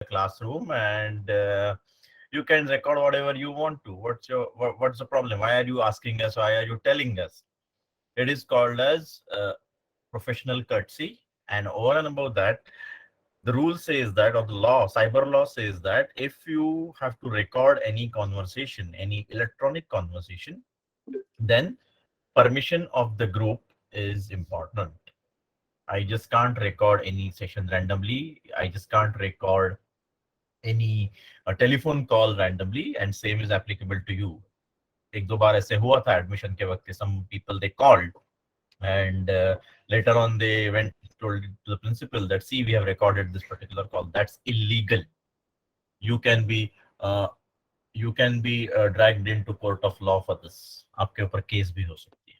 classroom, and you can record whatever you want to. What's the problem? Why are you asking us? Why are you telling us? It is called as professional courtesy, and over and above that, the rule says that, or the law, cyber law says that, if you have to record any conversation, any electronic conversation, then permission of the group is important. I just can't record any session randomly. I just can't record any telephone call randomly, and same is applicable to you. एक दो बार ऐसे हुआ था admission के वक्त, some people they called, and later on they went told to the principal that, see, we have recorded this particular call. That's illegal. You can be uh, dragged into court of law for this. आपके ऊपर case भी हो सकती है.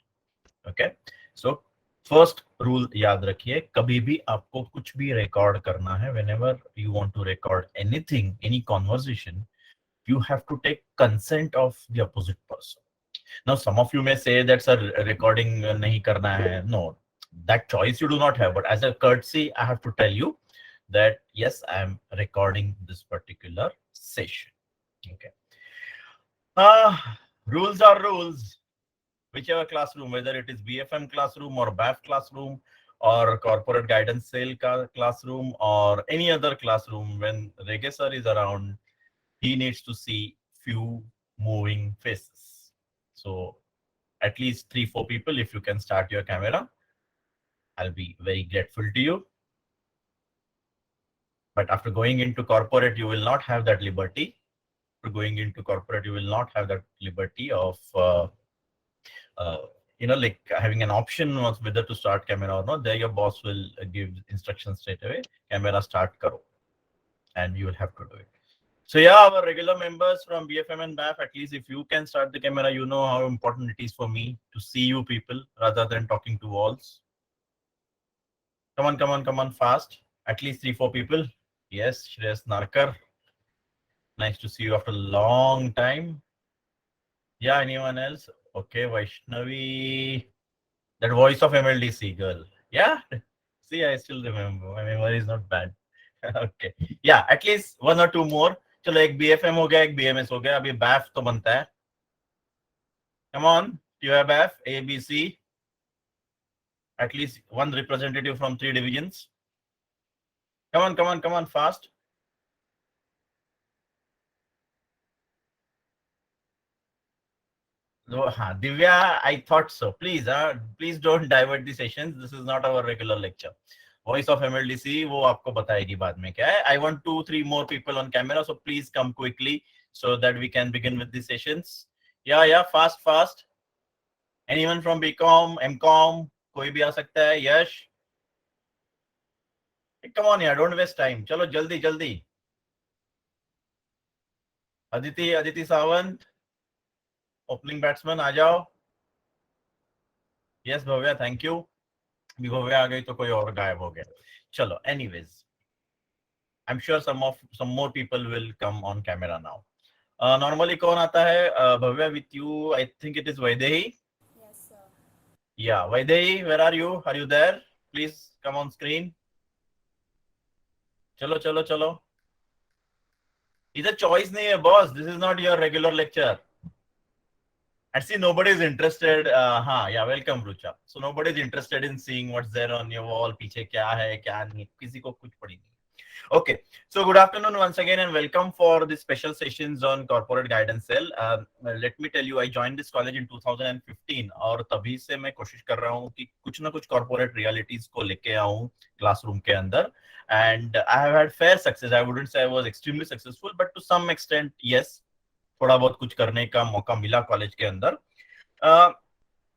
Okay, so first rule याद रखिए, कभी भी आपको कुछ भी रिकॉर्ड करना है, whenever you want to record anything, any conversation, you have to take consent of the opposite person. Now, some of you may say that, sir, recording nahi karna hai. No, that choice you do not have. But as a courtesy, I have to tell you that, yes, I am recording this particular session. Okay. Rules are rules. Whichever classroom, whether it is BFM classroom or BAF classroom or corporate guidance cell classroom or any other classroom, when Rege sir is around, he needs to see few moving faces. So at least 3-4 people, if you can start your camera, I'll be very grateful to you. But after going into corporate, you will not have that liberty. After going into corporate, you will not have that liberty of like having an option of whether to start camera or not. There your boss will give instructions straight away, camera start karo, and you will have to do it. So yeah, our regular members from BFM and BAF, at least if you can start the camera, you know how important it is for me to see you people rather than talking to walls. Come on, fast. At least 3-4 people. Yes, Shreyas Narkar. Nice to see you after a long time. Yeah, anyone else? Okay, Vaishnavi. That voice of MLDC girl. Yeah. See, I still remember. My memory is not bad. Okay. Yeah, at least 1 or 2 more. चलो एक BFM हो गया, एक BMS हो गया, अभी BAF तो बनता है. Come on, you have BAF, A, B, C. At least one representative from 3 divisions. Come on, fast. Divya, I thought so. Please don't divert the sessions. This is not our regular lecture. Voice of MLDC, वो आपको बताएगी बाद में क्या है. I want 2-3 more people on camera, so please come quickly so that we can begin with the sessions. Yeah, fast. Anyone from BCom, MCom, कोई भी आ सकता है. Yash, come on यार, don't waste time. चलो जल्दी. Aditi Sawant, opening batsman, आ जाओ. Yes, Bhavya, thank you. भव्य आ गई तो कोई और गायब हो गया. चलो, anyways, I'm sure some more people will come on camera now. Normally कौन आता है? Bhavya, with you, I think it is Vaidehi. Yes, sir. Yeah, Vaidehi, where are you? Are you there? Please come on screen. चलो. इधर choice नहीं है, boss. This is not your regular lecture. And see, nobody is interested. Welcome, Rucha. So nobody is interested in seeing what's there on your wall. पीछे क्या है, क्या नहीं, किसी को कुछ पड़ी नहीं. Okay, so good afternoon once again and welcome for the special sessions on corporate guidance cell. Let me tell you, I joined this college in 2015 और तभी से मैं कोशिश कर रहा हूँ कि कुछ ना कुछ corporate realities को लेके आऊँ classroom के अंदर. And I have had fair success. I wouldn't say I was extremely successful, but to some extent, yes, थोड़ा बहुत कुछ करने का मौका मिला कॉलेज के अंदर.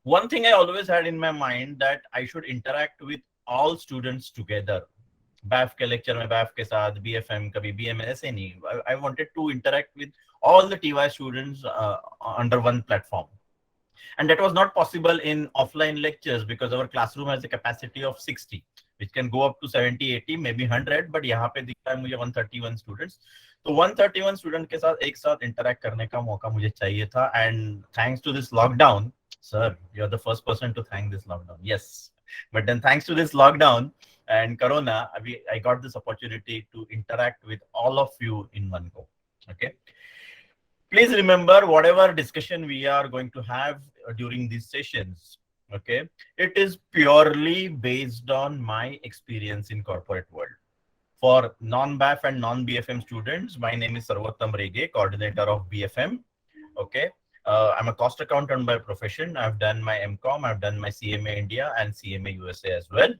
One thing I always had in my mind that I should interact with all students together. BAF के लेक्चर में BAF के साथ, BFM कभी BMS ऐसे नहीं. I wanted to interact with all the TY students under one platform. And that was not possible in offline lectures because our classroom has a capacity of 60, which can go up to 70, 80, maybe 100. But यहाँ पे दिख रहा है मुझे 131 students. तो 131 student के साथ एक साथ interact करने का मौका मुझे चाहिए था. And thanks to this lockdown, sir, you're the first person to thank this lockdown. Yes. But then thanks to this lockdown, and Corona, I got this opportunity to interact with all of you in one go. Okay, please remember whatever discussion we are going to have during these sessions, okay, it is purely based on my experience in corporate world. For non-BAF and non-BFM students, my name is Sarvottam Rege, coordinator of BFM. Okay. I'm a cost accountant by profession. I've done my MCOM, I've done my CMA India and CMA USA as well.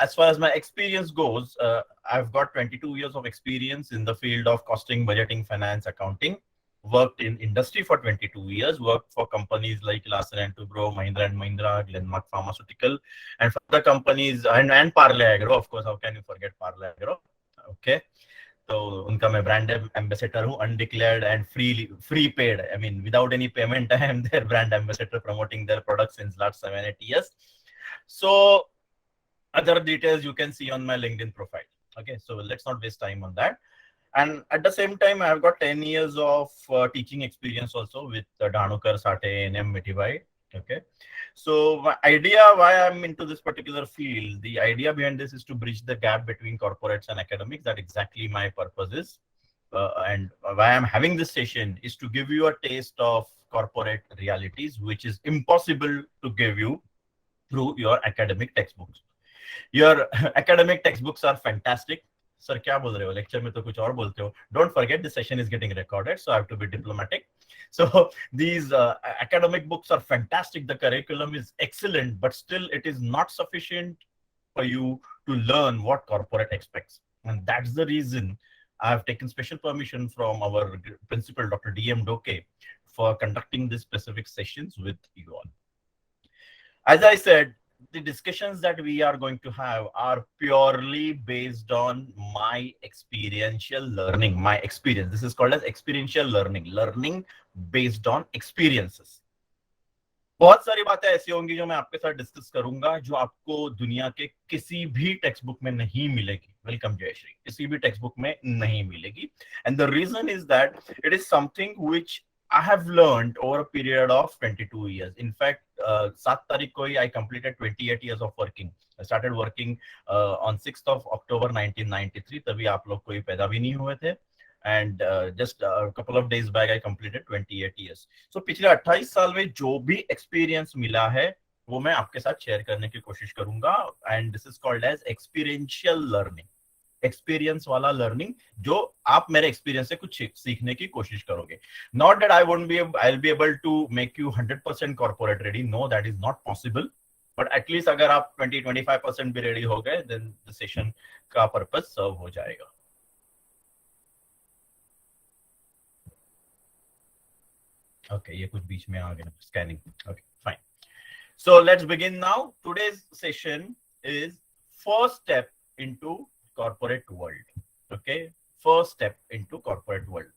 As far as my experience goes, I've got 22 years of experience in the field of costing, budgeting, finance, accounting. Worked in industry for 22 years, worked for companies like Larsen and Toubro, Mahindra and Mahindra, Glenmark Pharmaceutical, and for other companies, and Parle Agro, of course, how can you forget Parle Agro? Okay. तो उनका मैं brand ambassador हूँ, undeclared and free paid, I mean without any payment I am their brand ambassador promoting their products since last 7-8 years. So other details you can see on my LinkedIn profile. Okay, so let's not waste time on that. And at the same time, I've got 10 years of teaching experience also with Dhanukar, Sate, NM, Mitibai. Okay, so my idea why I'm into this particular field, the idea behind this is to bridge the gap between corporates and academics. That exactly my purpose is. And why I'm having this session is to give you a taste of corporate realities, which is impossible to give you through your academic textbooks. Your academic textbooks are fantastic. Sir, क्या बोल रहे हो? Lecture में तो कुछ और बोलते हो. Don't forget the session is getting recorded, so I have to be diplomatic. So these academic books are fantastic. The curriculum is excellent, but still it is not sufficient for you to learn what corporate expects. And that's the reason I have taken special permission from our principal, Dr. D.M. Doke, for conducting these specific sessions with you all. As I said, the discussions that we are going to have are purely based on my experiential learning, my experience. This is called as experiential learning based on experiences. बहुत सारी बातें ऐसी होंगी जो मैं आपके साथ discuss करूंगा जो आपको दुनिया के किसी भी टेक्स्ट बुक में नहीं मिलेगी. वेलकम जयश्री. किसी भी टेक्स्ट बुक में नहीं मिलेगी. And the reason is that it is something which I have learned over a period of 22 years. In fact, 7 तारीख को ही I completed 28 years of working. I started working on 6th of October 1993. तभी आप लोग कोई पैदा भी नहीं हुए थे. And just a couple of days back, I completed 28 years. So पिछले 28 साल में जो भी experience मिला है, वो मैं आपके साथ share करने की कोशिश करूंगा. And this is called as experiential learning. Experience वाला लर्निंग जो आप मेरे एक्सपीरियंस से कुछ सीखने की कोशिश करोगे. Not that I will be able to make you 100% corporate ready. No, that is not possible. But at least अगर आप 20-25% भी रेडी हो गए, देन द सेशन का पर्पस सर्व हो जाएगा. ओके, ये कुछ बीच में आ गया scanning. Okay, fine. So let's begin now. Today's session is first step into corporate world. Okay, first step into corporate world.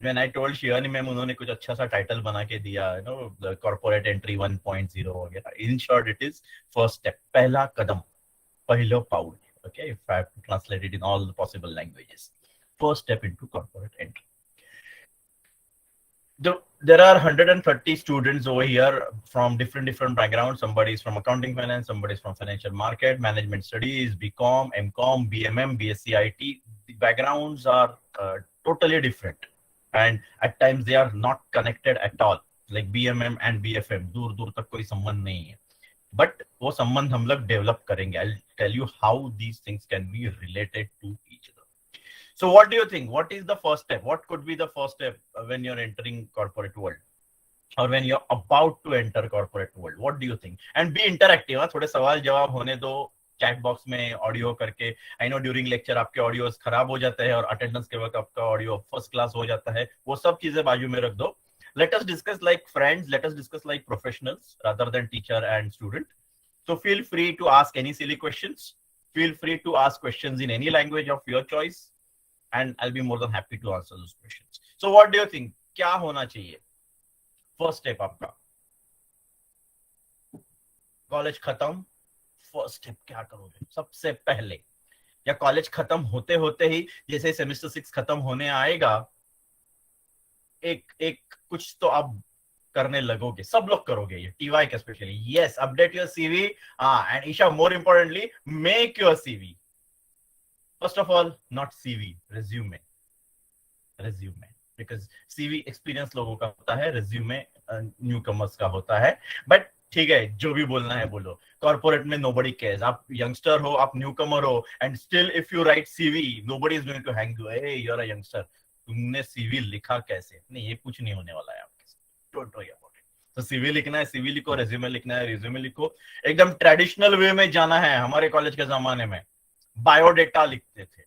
When I told Shiani ma'am, उन्होंने कुछ अच्छा सा टाइटल बना के दिया, you know, the corporate entry 1.0 वगैरह. In short, it is first step, पहला कदम, पहला पाउल. Okay, if I have to translate it in all the possible languages, first step into corporate entry. There are 130 students over here from different backgrounds. Somebody is from accounting finance, somebody is from financial market, management studies, BCom, MCom, BMM, BSc IT. The backgrounds are totally different, and at times they are not connected at all. Like BMM and BFM, दूर दूर तक कोई संबंध नहीं है. But वो संबंध हम लोग develop करेंगे. I'll tell you how these things can be related to each other. So what do you think? What is the first step? What could be the first step when you're entering corporate world, or when you're about to enter corporate world? What do you think? And be interactive. थोड़े सवाल जवाब होने दो chat box में audio करके. I know during lecture आपके audio खराब हो जाते हैं और अटेंडेंस के वक्त आपका ऑडियो फर्स्ट क्लास हो जाता है. वो सब चीजें बाजू में रख दो. Let us discuss like friends. Let us discuss like professionals rather than teacher and student. So feel free to ask any silly questions. Feel free to ask questions in any language of your choice. And I'll be more than happy to answer those questions. So what do you think? क्या होना चाहिए? First step आपका. College खत्म, first step क्या करोगे सबसे पहले? या कॉलेज खत्म होते होते ही जैसे सेमेस्टर 6 खत्म होने आएगा, एक कुछ तो आप करने लगोगे, सब लोग करोगे ये, टीवाई का स्पेशली. Yes, update your CV. And Isha, more importantly, make your CV. First of all, not CV, resume. Resume, because CV experience लोगों का होता है, रेज्यूमे न्यू कमर्स का होता है. बट ठीक है, जो भी बोलना है बोलो. कॉर्पोरेट में नोबडी केयर्स. आप यंगस्टर हो, आप न्यू कमर हो, and still if you write CV, nobody is going to hang you. A, you are a youngster, तुमने सीवी लिखा कैसे? नहीं, ये कुछ नहीं होने वाला है आपके साथ. Don't worry about it. तो सीवी लिखना है, सीवी लिखो. रेज्यूमे लिखना है, रेज्यूमे लिखो. एकदम ट्रेडिशनल वे में जाना है. हमारे कॉलेज के जमाने में बायोडेटा लिखते थे,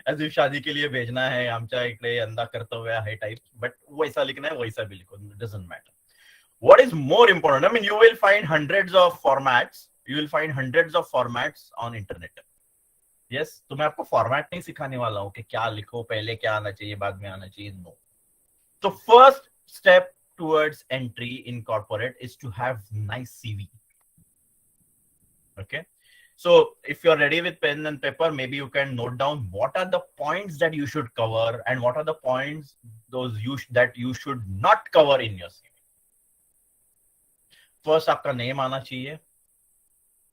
एज इफ शादी के लिए भेजना है, आमच्या इकडे यंदा कर्तव्य आहे टाइप. बट वैसा लिखना है, वैसा भी लिखो, doesn't matter. What is more important? I mean, you will find hundreds of formats. You will find hundreds of formats on internet. Yes, तो मैं आपको फॉर्मेट नहीं सिखाने वाला हूँ कि क्या लिखो, पहले क्या आना चाहिए, बाद में आना चाहिए. No. So first step towards entry in corporate is to have nice CV. Okay. So if you're ready with pen and paper, maybe you can note down what are the points that you should cover and what are the points that you should not cover in your CV. First आपका name आना चाहिए.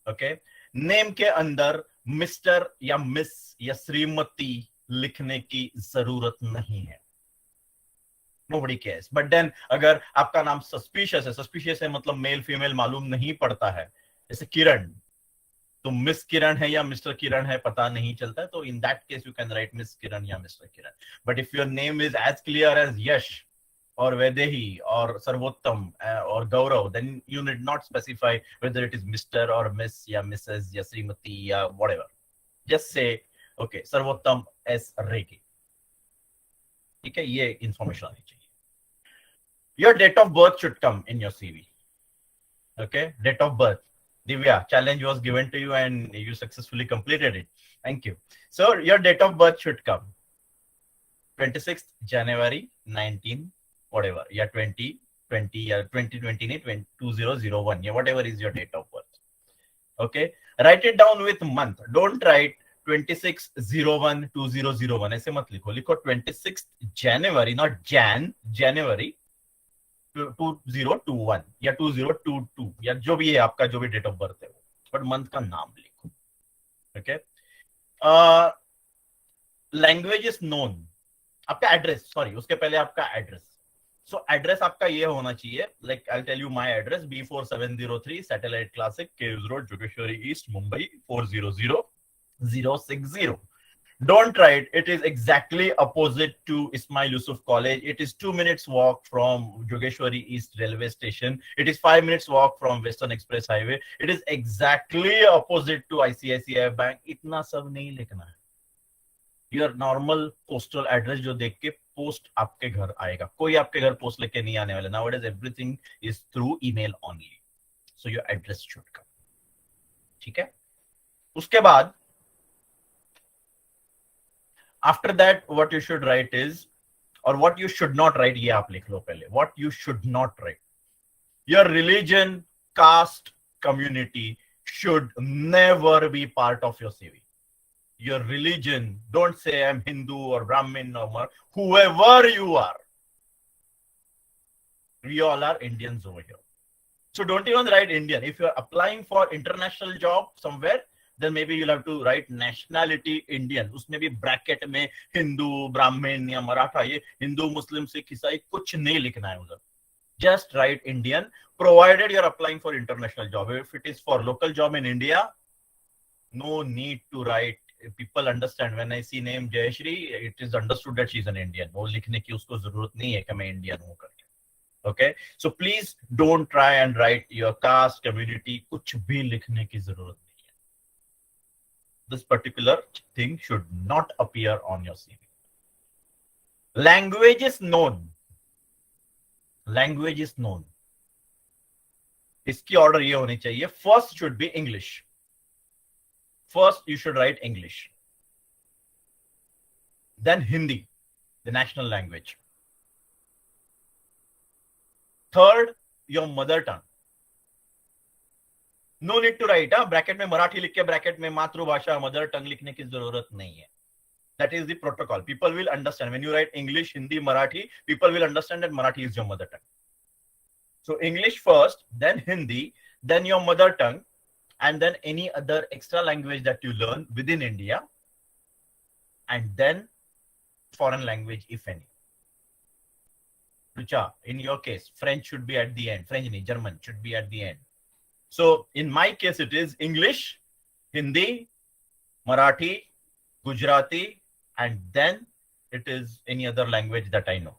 Okay. Name के अंदर mister या miss या श्रीमती लिखने की जरूरत नहीं है. Nobody cares. बट देन अगर आपका नाम सस्पिशियस है, सस्पिशियस है मतलब मेल फीमेल मालूम नहीं पड़ता है, जैसे किरण, तो मिस किरण है या मिस्टर किरण है पता नहीं चलता है, तो in that case you can write miss Kiran या mister Kiran. But if your name is as clear as Yash or Vaidehi or Sarvottam or Gaurav, then you need not specify whether it is Mr. or Miss या Mrs. या Srimati या whatever. Just say, okay, Sarvottam S. Regi. ठीक है, ये information आनी चाहिए. Your date of birth should come in your CV. Okay, date of birth. Divya, challenge was given to you and you successfully completed it. Thank you. So your date of birth should come 26th January 19 whatever, yeah, 2020 या 2020 नहीं, 2001, yeah, whatever is your date of birth. Okay, write it down with month. Don't write 26/01/2001. ऐसे मत लिखो. लिखो 26th January, not January 2021 या 2022 या जो भी है आपका, जो भी डेट ऑफ बर्थ है, बट मंथ का नाम लिखो. ओके. Language is known. आपका एड्रेस, सॉरी, उसके पहले आपका एड्रेस. सो एड्रेस आपका ये होना चाहिए, like I tell you my address, B4703 satellite classic, caves road, Jogeshwari east, Mumbai 400060. Don't write it is exactly opposite to Ismail Yusuf College. It is 2 minutes walk from Jogeshwari East railway station. It is 5 minutes walk from Western Express Highway. It is exactly opposite to ICICI Bank. इतना सब नहीं लिखना है. Your normal postal address जो देख के post आपके घर आएगा. कोई आपके घर पोस्ट लेके नहीं आने वाला. Nowadays everything is through email only. So your address should come. ठीक है. उसके बाद after that what you should write is, or what you should not write, ये आप लिख लो पहले. What you should not write. Your religion, caste, community should never be part of your CV. Your religion, don't say I'm Hindu or Brahmin or whoever you are. We all are Indians over here. So don't even write Indian. If you're applying for international job somewhere, then maybe you'll have to write nationality Indian. उसमें भी bracket में Hindu, Brahmin या मराठा, ये हिंदू, मुस्लिम, सिख, ईसाई कुछ नहीं लिखना है उधर. Just write Indian, provided you're applying for international job. If it is for local job in India, no need to write. People understand when I see name Jayashri, it is understood that she's an Indian. वो लिखने की उसको जरूरत नहीं है कि मैं Indian हूँ करके. Okay, so please don't try and write your caste, community, कुछ भी लिखने की जरूरत नहीं है. This particular thing should not appear on your CV. Language is known. Language is known. इसकी order ये होनी चाहिए. First should be English. First, you should write English. Then Hindi, the national language. Third, your mother tongue. No need to write, bracket में मराठी लिख के bracket में मातृभाषा, mother tongue लिखने की जरूरत नहीं है. That is the protocol. People will understand. When you write English, Hindi, Marathi, people will understand that Marathi is your mother tongue. So English first, then Hindi, then your mother tongue, and then any other extra language that you learn within India, and then foreign language, if any. Rucha, in your case, French should be at the end. French, German should be at the end. So in my case, it is English, Hindi, Marathi, Gujarati, and then it is any other language that I know.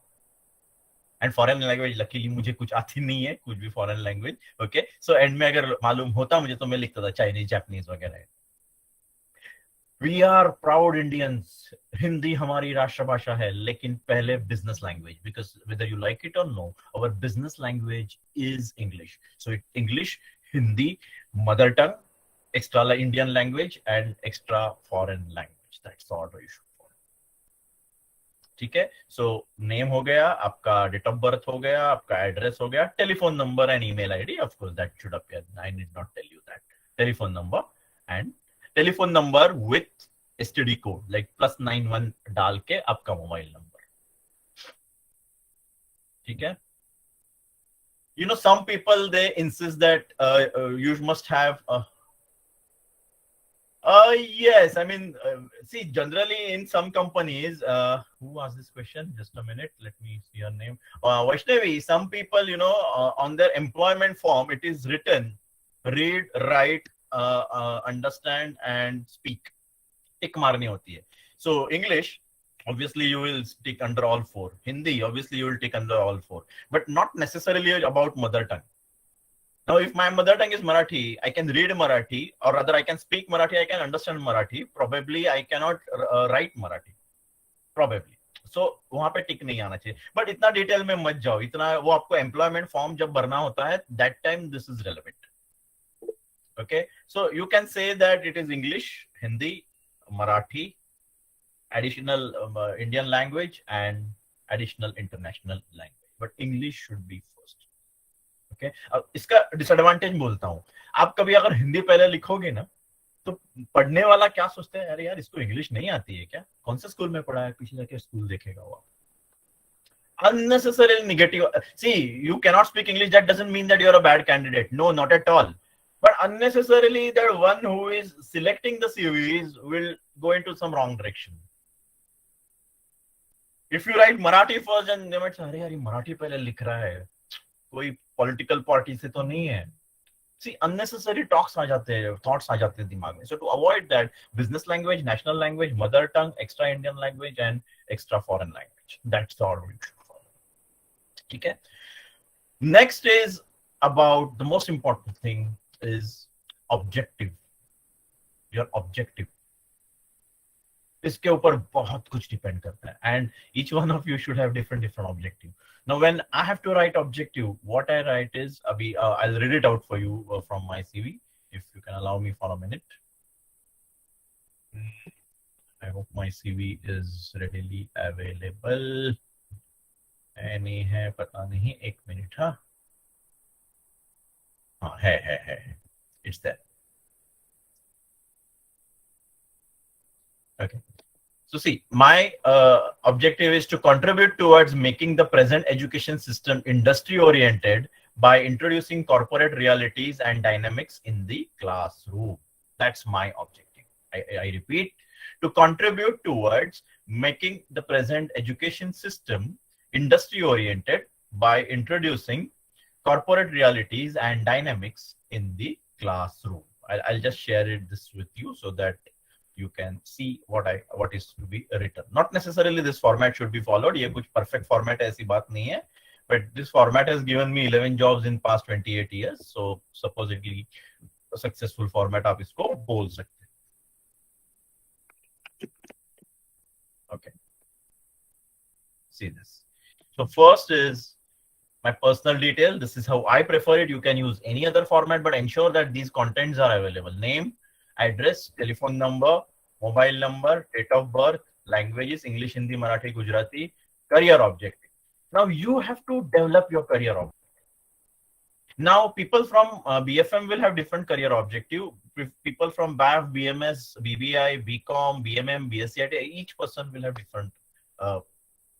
And foreign language, luckily मुझे कुछ आती नहीं है, कुछ भी foreign language. Okay, so end में अगर मालूम होता मुझे तो मैं लिखता था Chinese, Japanese वगैरह. We are proud Indians. Hindi हमारी राष्ट्रभाषा है, लेकिन पहले business language, because whether you like it or no, our business language is English. So English, Hindi, mother tongue, extra Indian language, and extra foreign language. That's the order you should follow. ठीक है. So name हो गया, आपका date of birth हो गया, आपका address हो गया, telephone number and email ID. Of course, that should appear. I need not tell you that. Telephone number and telephone number with STD code like +91 डाल के आपका मोबाइल नंबर. ठीक है. You know, some people, they insist that you must have yes, I mean, see, generally in some companies, who asked this question? Just a minute, let me see your name. Vaishnavi, some people, you know, on their employment form, it is written, read, write, understand and speak. Tick marni hoti hai. So English, obviously you will tick under all four. Hindi, obviously you will tick under all four, but not necessarily about mother tongue. Now, if my mother tongue is Marathi, I can read Marathi, or rather I can speak Marathi, I can understand Marathi. Probably I cannot write Marathi. Probably. So वहाँ पे टिक नहीं आना चाहिए. But इतना detail में मत जाओ. इतना वो आपको एम्प्लॉयमेंट फॉर्म जब भरना होता है, that time this is relevant. Okay, so you can say that it is English, Hindi, Marathi, additional Indian language and additional international language. But English should be first. Okay, अब इसका disadvantage बोलता हूँ. आप कभी अगर हिंदी पहले लिखोगे ना, तो पढ़ने वाला क्या सोचते हैं, अरे यार इसको इंग्लिश नहीं आती है क्या, कौन से स्कूल में पढ़ा है, पीछे जाके स्कूल देखेगा वो. Unnecessarily negative. See, you cannot speak English. That doesn't mean that you're a bad candidate. No, not at all. But unnecessarily, that one who is selecting the CVs will go into some wrong direction. If you write Marathi first, and they might say, "अरे यार ये Marathi पहले लिख रहा है, कोई political party से तो नहीं है." See, unnecessary talks आ जाते हैं, thoughts आ जाते हैं दिमाग में. So to avoid that, business language, national language, mother tongue, extra Indian language, and extra foreign language. That's the order you should follow. Okay. Next is about the most important thing is objective. Your objective. इसके ऊपर बहुत कुछ depend करता है, and each one of you should have different objective. Now, when I have to write objective, what I write is, I'll read it out for you from my CV, if you can allow me for a minute. I hope my CV is readily available. नहीं है, पता नहीं, एक minute. हाँ, है. It's there. Okay. So see, my objective is to contribute towards making the present education system industry-oriented by introducing corporate realities and dynamics in the classroom. That's my objective. I repeat, to contribute towards making the present education system industry-oriented by introducing corporate realities and dynamics in the classroom. I'll just share this with you so that you can see what is to be written. Not necessarily this format should be followed. ये कुछ perfect format ऐसी बात नहीं है. But this format has given me 11 jobs in past 28 years. So supposedly a successful format आप इसको बोल सकते हैं. Okay. See this. So first is my personal detail. This is how I prefer it. You can use any other format, but ensure that these contents are available. Name, address, telephone number, mobile number, date of birth, languages, English, Hindi, Marathi, Gujarati, career objective. Now you have to develop your career objective. Now people from BFM will have different career objective. People from BAF, BMS, BBI, BCom, BMM, BSc, each person will have different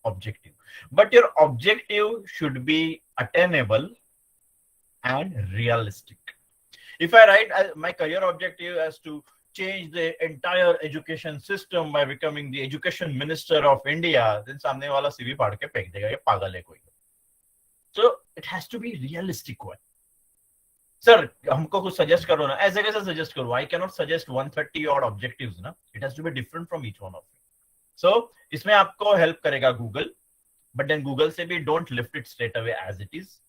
objective. But your objective should be attainable and realistic. If I write my career objective as to change the entire education system by becoming the education minister of India, then सामने वाला CV फाड़ के फेंक देगा, ये पागल है कोई. So it has to be realistic one. Sir हमको कुछ सजेस्ट करो ना. ऐसे कैसे सजेस्ट करो? I cannot suggest 130 odd objectives ना. It has to be different from each one of you. So इसमें आपको help करेगा Google, but then Google से भी don't lift it straight away as it is.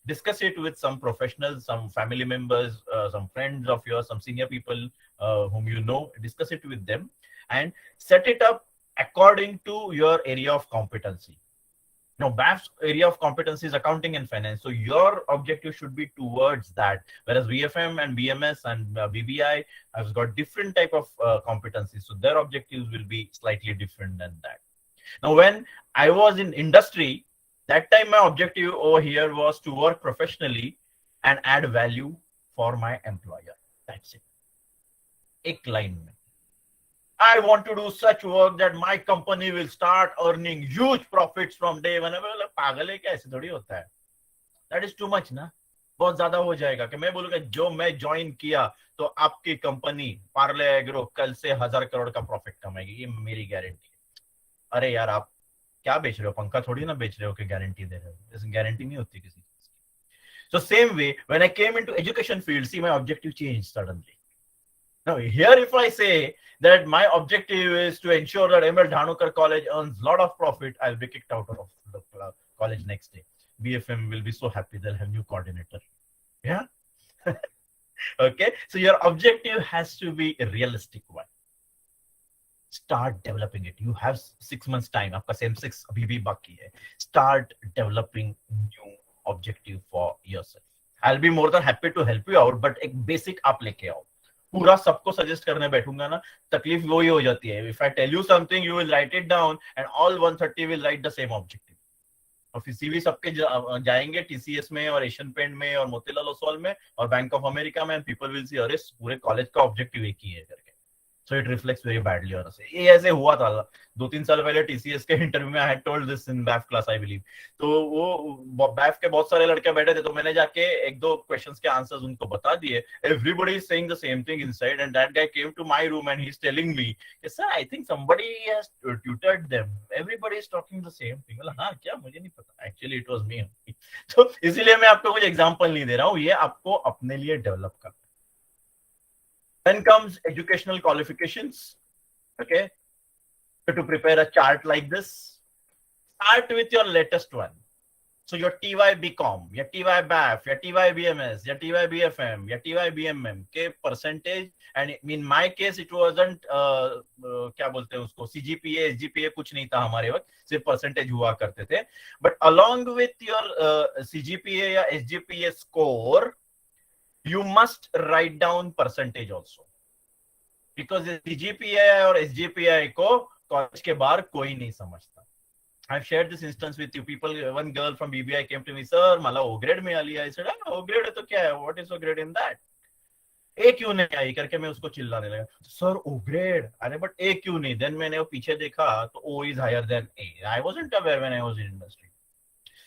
Discuss it with some professionals, some family members, some friends of yours, some senior people whom you know. Discuss it with them and set it up according to your area of competency. Now, BAF's area of competency is accounting and finance. So your objective should be towards that. Whereas VFM and BMS and BBI have got different type of competencies. So their objectives will be slightly different than that. Now, when I was in industry, that time my objective over here was to work professionally and add value for my employer. That's it. एक line में. I want to do such work that my company will start earning huge profits from day one. पागल है क्या? ऐसे थोड़ी होता है. That is too much ना. बहुत ज्यादा हो जाएगा कि मैं बोलूंगा जो मैं ज्वाइन किया तो आपकी कंपनी पार्ले एग्रो कल से 1000 करोड़ का प्रॉफिट कमाएगी, ये मेरी गारंटी है. अरे यार आप क्या बेच रहे हो? पंखा थोड़ी ना बेच रहे हो कि गारंटी दे रहे हो. ऐसी गारंटी नहीं होती किसी चीज की. So same way, when I came into education field, see my objective changed suddenly. Now here if I say that my objective is to ensure that ML Dhanukar College earns a lot of profit, I'll be kicked out of the college next day. BFM will be so happy they'll have new coordinator. Yeah. Okay. So your objective has to be a realistic one. Start developing it. You have 6 months time. आपका same 6 अभी भी बाकी है. Start developing new objective for yourself. I'll be more than happy to help you out, but एक basic आप लेके आओ. पूरा सबको सजेस्ट करने बैठूंगा ना, तकलीफ वही हो जाती है. If I tell you something, you will write it down, and all 130 will write the same objective. और फिर सीवी सबके जाएंगे टीसीएस में और एशियन पेंट में और मोतीलाल ओसवाल में और बैंक ऑफ अमेरिका में, पीपल विल सी अरे पूरे कॉलेज का ऑब्जेक्टिव एक ही है करके. So it reflects very badly on us. ये ऐसे हुआ था 2-3 साल पहले टीसीएस के इंटरव्यू में. I had told this in BAIF class I believe. तो वो बैफ के बहुत सारे लड़के बैठे थे, तो मैंने जाके 1-2 क्वेश्चंस के आंसर्स उनको बता दिए. Everybody is saying the same thing inside, and that guy came to my room and he is telling me sir I think somebody has tutored them, everybody is talking the same thing. बोला हां क्या? मुझे नहीं पता, actually it was me. तो इसीलिए मैं आपको कुछ एग्जांपल नहीं दे रहा हूं, ये आपको अपने लिए डेवलप करना. Then comes educational qualifications. Okay. So to prepare a chart like this, start with your latest one. So your TY BCom, your TY BAF, your TY BMS, your TY BFM, your TY BMM के percentage, and in my case it wasn't क्या बोलते हैं उसको, CGPA, SGPA कुछ नहीं था हमारे वक्त, सिर्फ percentage हुआ करते थे. But along with your CGPA या SGPA score, you must write down percentage also, because CGPA और SGPA को कॉलेज के बाहर कोई नहीं समझता. I've shared this instance with you people. One girl from BBI came to me, sir मला O grade में आली. I said O grade है तो क्या है, what is O grade in that? A क्यों नहीं आई करके मैं उसको चिल्लाने लगा. सर O grade, अरे but A क्यों नहीं? Then मैंने वो पीछे देखा तो O is higher than A. I wasn't aware when I was in industry.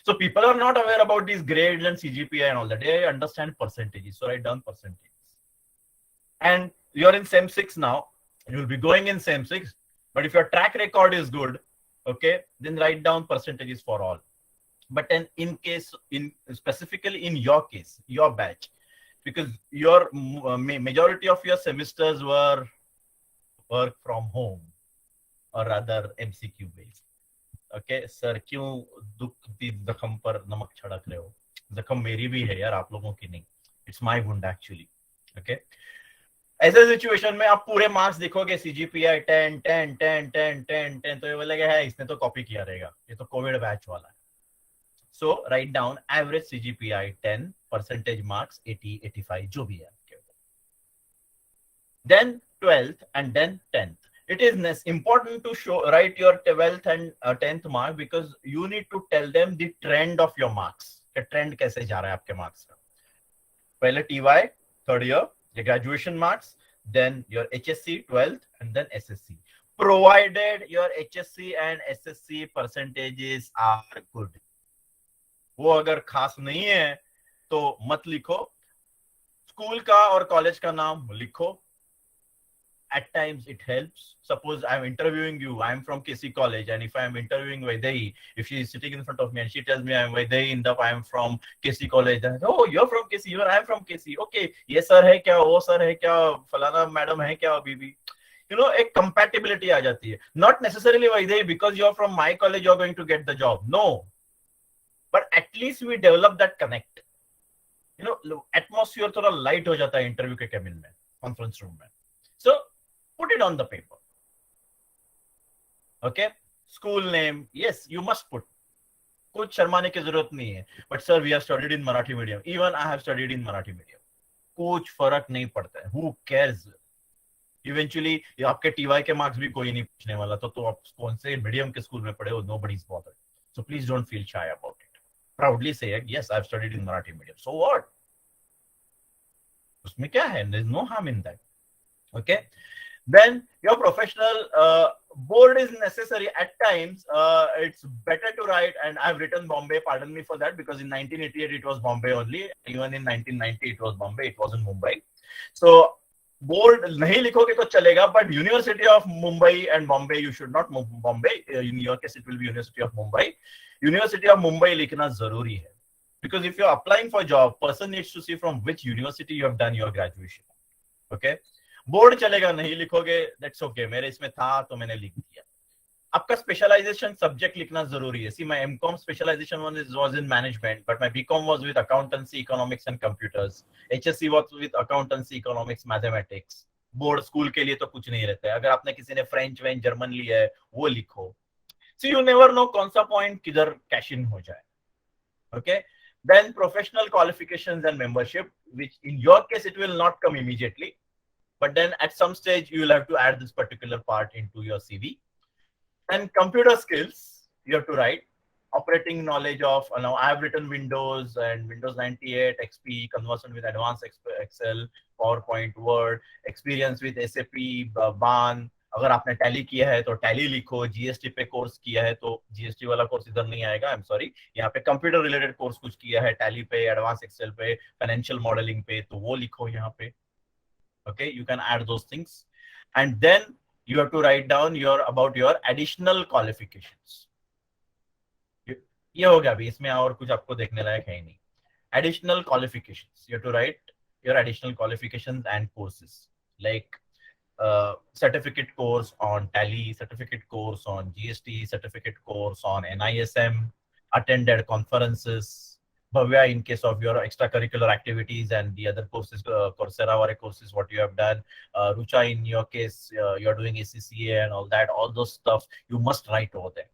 So people are not aware about these grades and CGPA and all that. They understand percentages. So write down percentages. And you're in SEM 6 now. You'll be going in SEM 6. But if your track record is good, okay, then write down percentages for all. But then specifically in your case, your batch, because your majority of your semesters were work from home, or rather MCQ based. Okay sir क्यों दुख की जख्म पर नमक छिड़क रहे हो? जख्म मेरी भी है यार, आप लोगों की नहीं. It's my wound actually. Okay. ऐसे सिचुएशन में आप पूरे मार्क्स देखोगे सीजीपीआई 10 10 10 10 10 10, तो ये बोलेगा है इसने तो कॉपी किया रहेगा, ये तो कोविड बैच वाला है. So write down average CGPI 10, percentage marks 80 85 जो भी है आपके. Then 12th and then 10th. It is important to write your 12th and 10th mark, because you need to tell them the trend of your marks. The trend कैसे जा रहा है आपके marks का. पहले TY third year, the graduation marks, then your HSC 12th and then SSC. Provided your HSC and SSC percentages are good. वो अगर खास नहीं है तो मत लिखो. स्कूल का और कॉलेज का नाम लिखो. At times it helps. Suppose I'm interviewing you, I'm from KC College, and if I'm interviewing Vaidehi, if she is sitting in front of me and she tells me I'm Vaidehi Indap, I'm from KC College, then oh, you're from KC, I'm from KC. Okay, ये sir है क्या, वो sir है क्या, फलाना madam है क्या, अभी भी एक compatibility आ जाती है. Not necessarily Vaidehi because you're from my college you're going to get the job. No, but at least we develop that connect. Atmosphere थोड़ा light हो जाता है interview के cabin में, conference room में. So put it on the paper. Okay, school name, yes, you must put. कुछ शर्माने की जरूरत नहीं है. But sir, we have studied in Marathi medium. Even I have studied in Marathi medium. कुछ फर्क नहीं पड़ता है. Who cares? Eventually, आपके TY के मार्क्स भी कोई नहीं पूछने वाला. तो आप कौन से मीडियम के स्कूल में पढ़े हो? Nobody's bothered. So please don't feel shy about it. Proudly say, yes, I've studied in Marathi medium. So what? उसमें क्या है? There's no harm in that. Okay. Then your professional board is necessary at times. It's better to write, and I've written Bombay, pardon me for that, because in 1988 it was Bombay only. Even in 1990 it was Bombay, it wasn't Mumbai. So board nahi likhoge to chalega, but University of Mumbai and Bombay, you should not move Bombay. In your case it will be University of Mumbai. University of Mumbai likhna zaruri hai, because if you're applying for a job, person needs to see from which university you have done your graduation. Okay. Board चलेगा, नहीं लिखोगे, that's okay, मेरे इसमें था तो मैंने लिख दिया. आपका स्पेशलाइजेशन सब्जेक्ट लिखना जरूरी है. See my MCom specialisation was in management, but my BCom was with accountancy, economics and computers. HSC was with accountancy, economics, mathematics. Board school के लिए तो कुछ नहीं रहता है. अगर आपने किसी ने फ्रेंच वेंच जर्मन लिया है वो लिखो. सी यू नेवर नो कौन सा पॉइंट किधर कैश इन हो जाए. Okay. Then professional qualifications and membership, which in your case it will not come immediately. But then at some stage you will have to add this particular part into your CV. And computer skills, you have to write operating knowledge of, now I have written Windows and Windows 98, XP, conversion with advanced Excel, PowerPoint, Word, experience with SAP, BAN. अगर आपने tally किया है तो tally लिखो. GST पे course किया है तो जीएसटी वाला कोर्स इधर नहीं आएगा, आई एम सॉरी. यहाँ पे कंप्यूटर रिलेटेड कोर्स कुछ किया है टैली पे, एडवांस एक्सेल पे, फाइनेंशियल मॉडलिंग पे, तो वो लिखो यहाँ पे. Okay, you can add those things, and then you have to write down about your additional qualifications. ये हो गया अभी, इसमें और कुछ आपको देखने लायक है ही नहीं. Additional qualifications, you have to write your additional qualifications and courses, like certificate course on Tally, certificate course on GST, certificate course on NISM, attended conferences. Bhavya, in case of your extracurricular activities and the other courses, Coursera or courses, what you have done. Rucha, in your case, you're doing ACCA and all that, all those stuff, you must write over there.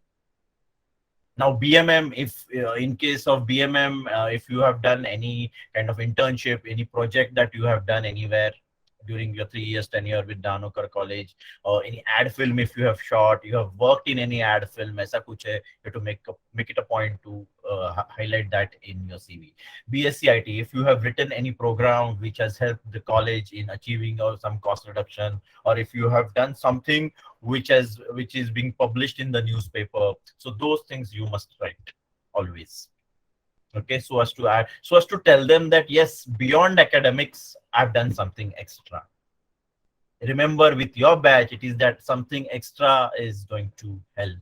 Now, BMM, if in case of BMM, if you have done any kind of internship, any project that you have done anywhere during your 3 years tenure with Danokar College, or any ad film if you have shot, you have worked in any ad film, aisa kuch hai, you have to make it a point to highlight that in your CV. BSc IT, if you have written any program which has helped the college in achieving or some cost reduction, or if you have done something which is being published in the newspaper, so those things you must write always. Okay, so as to tell them that yes, beyond academics, I've done something extra. Remember, with your batch, it is that something extra is going to help.